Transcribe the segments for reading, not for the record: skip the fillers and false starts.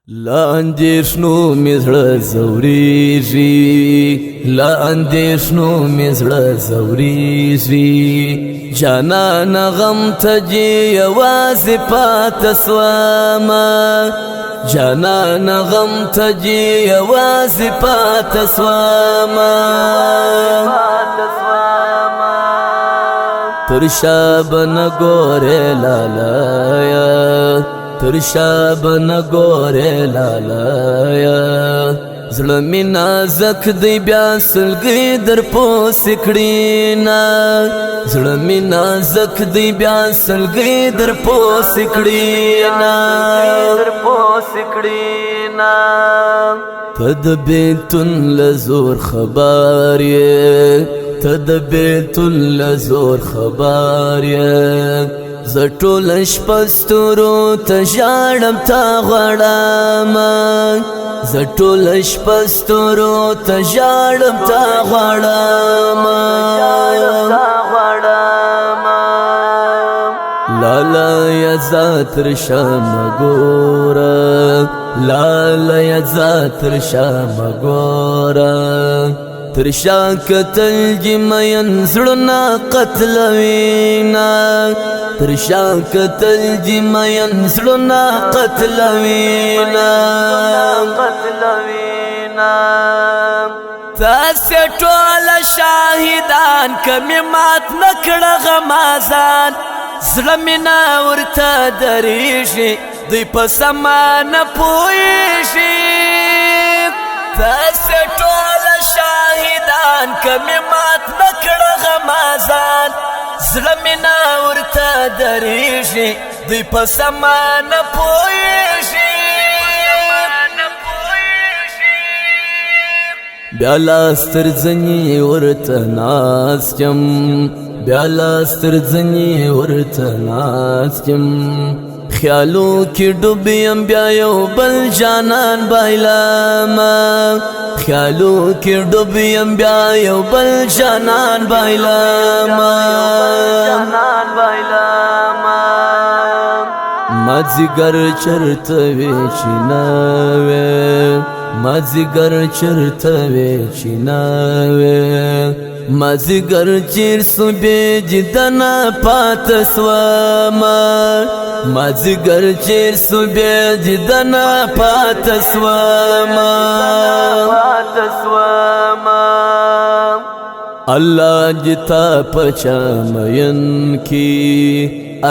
لا اندیشنو مزړه زوریږي لا اندیشنو مزړه زوریږي جانان غم ته جي یوازې پاته سومه جانان غم ته جي یوازې پاته سومه تر شا به نه ګورې لالیه تر شا به نه ګورې لالیه زړه مې نازک دی بیا سلګۍ در پوسې کړینه زړه مې نازک دی بیا سلګۍ در پوسې کړینه ته د بیلتون له زور خبر یې ته د بیلتون له زور خبر یې زه ټوله شپه ستورو ته ژاړم تا غواړم زه ټوله شپه ستورو ته ژاړم تا غواړم لالیه ځه تر شا مه ګوره لالیه ځه تر شا مه ګوره تر شا کتل جي مین زړونه قتلوینا تر شا کتل جي مین زړونه قتلوینا تاسې ټوله شاهدان کمې مات نه کړه غمازان زړه مې نه ورته درېږي دوی په سما نه پوهېږي تاسې ټوله شاهدان کمې مات نه کړه غمازان زړه مې نه ورته درېږي دوی په سما نه پوهېږي بیا لاس تر زنې ورته ناست یم بیا لاس تر زنې ورته ناست یم خیالو کی ډوبیم بیا یو بل جانان بایلما خیالو کی ډوبیم بیا یو بل جانان بایلما مازیګر چرته وی چې نه وې مازیګر چرته وی چې نه وې مازیګر چیر سو بې جدنه پاته سومه مازیګر چیر سو بې جدنه پاته سومه الله جتا پچا مین کی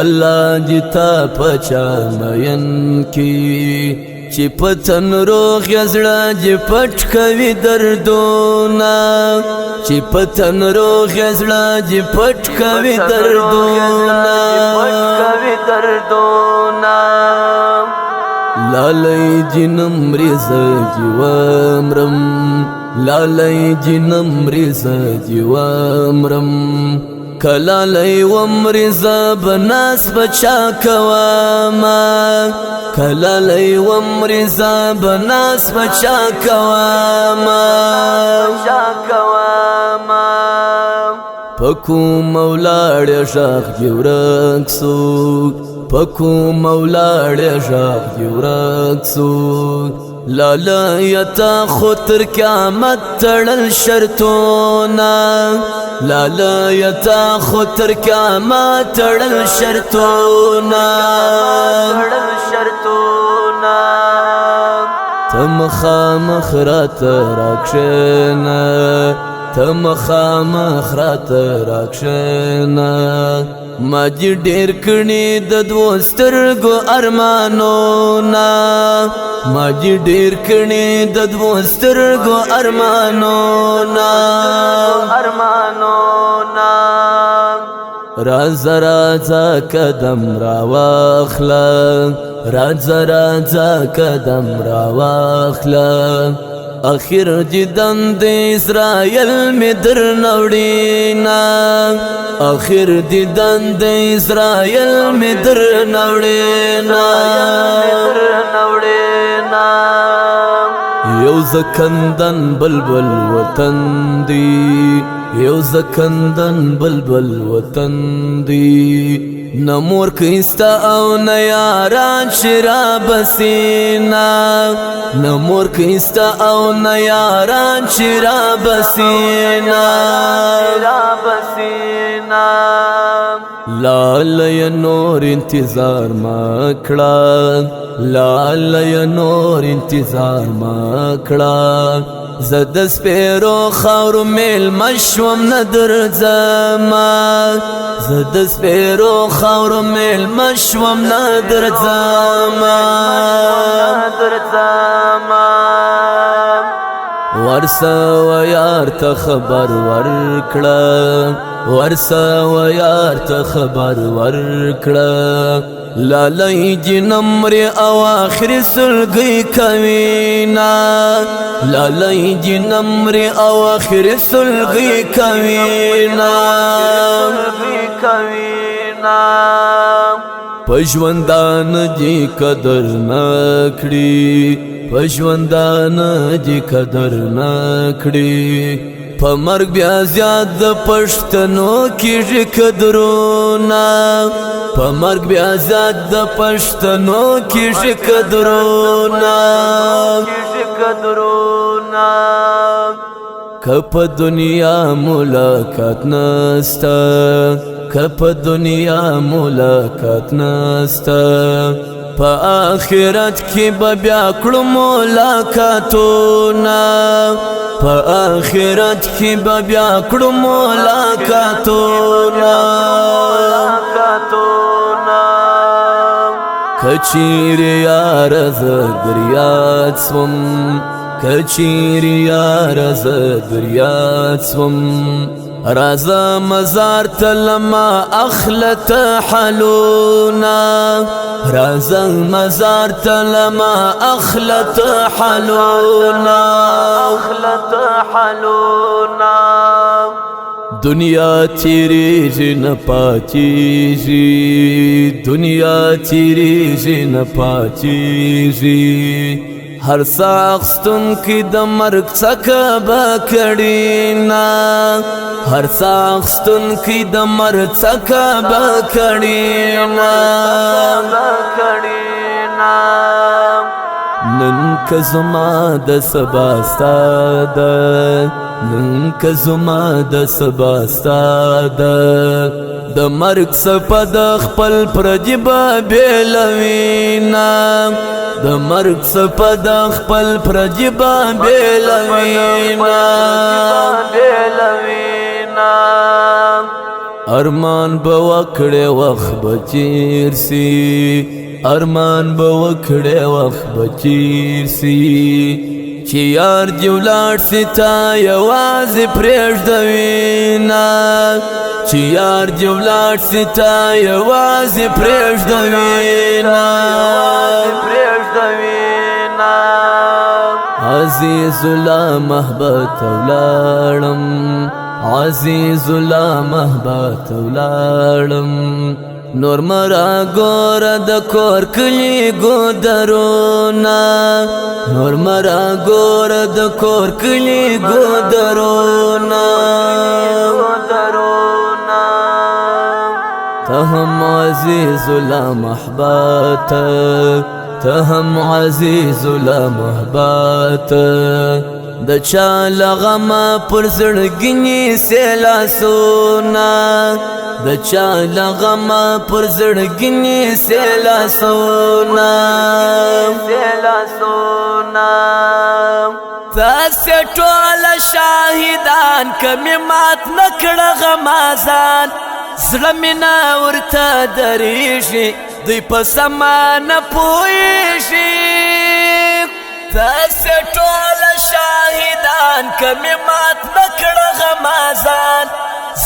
الله جتا پچا مین کی چې پتن روغ یزړه چې پټ کوي دردونه چې پتن روغ یزړه چې پټ کوي دردونه لالی جنم ریزه جوامرم لالی جنم ریزه جوامرم کلالی ومرزا بناس بچا کواما کلالی ومرزا بناس بچا کواما پکو مولاړ شاخ جورک سو پکو مولاړ شاخ جورک سو لالیتا خطر قیامت تړل شرطونا لالیتا خطر قیامت تړل شرطونا تم خامخ رات راکشنا تم خامخ رات راکشنا ما جی ډیر کړي د دوو سترګو ارمانونه ما جی ډیر کړي د دوو سترګو ارمانونه رازه رازه قدم راواخله رازه رازه قدم راواخله اخر جدن د اسرائیل می در نوړینا اخر جدن د اسرائیل می در نوړینا یو زکندن بلبل وطن دی یو زکندن بلبل وطن دی نمور کستا او نیاران شراب سینا نمور کستا او نیاران شراب سینا لالی نور انتظار مکڑا لالی نور انتظار مکڑا زد سپیرو خاورو میل مشوم ندر زما زد سپیرو خاورو میل مشوم ندر زما ورسا و یار تا خبر ورکڑا ورسا و یار تا خبر ورکڑا لالی جنمر اواخر سلگی کوینا لالی جنمر اواخر سلگی کوینا پشوندان جی قدر نکڑی پشوندان جی قدر نکڑی پا مرگ بیا زیاد پشتنو کیجی قدرونا پا مرگ بیا زیاد پشتنو کیجی قدرونا کپ دنیا ملاقات نستا کپ دنیا ملاقات نستا پا آخرت کی بیا کڑو ملاقاتونا پا آخرت کی بیا کڑو ملاقاتونا کچیر یار زدریات سوم کچیر یار زدریات سوم رازا مزار تلما اخلت حلونا رازا مزار تلما اخلت حلونا دنیا تیری جن پاتی جی دنیا تیری جن پاتی جی ہر ساخستن کی دمرگ چکا بکڑینا ہر ساخستن کی دمرگ چکا بکڑینا نن کزما د سبا استاد نن کزما د سبا استاد د مرگ سپد خپل پرجبا بیلوینا د مرگ سپد خپل پرجبا بیلوینا ارمان بوکڑے وقت بچیر سی ارمان بوکڑے وقت بچیر سی چی یار جولار سی تا یواز پریش دوینا چی یار جولار سی تا یواز پریش دوینا عزیز لا محبت اولارم عزیز لا محبت اولارم نور مرا گور د کور کلی گودرونا نور مرا گور د کور کلی گودرونا تهم عزیز لا محبت تهم عزیز لا محبت د چا لغما پر زړګنی سیلا سونا د چا لغما پر زړګنی سیلا سونا تاسې ټول شاهدان کمی مات نکړه غمازان زړه مې نه ورته درېږي دوی په سما نه پوهېږي تاسې ټول شاهدان کمی مات نکړه غمازان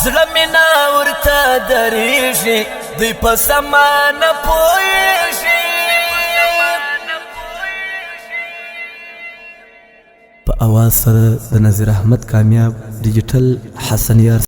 زړه مې نه ورته درېږي دوی په سما نه پوهېږي په اواز سره د نظیر احمد کامیاب ډیجیټل حسن یار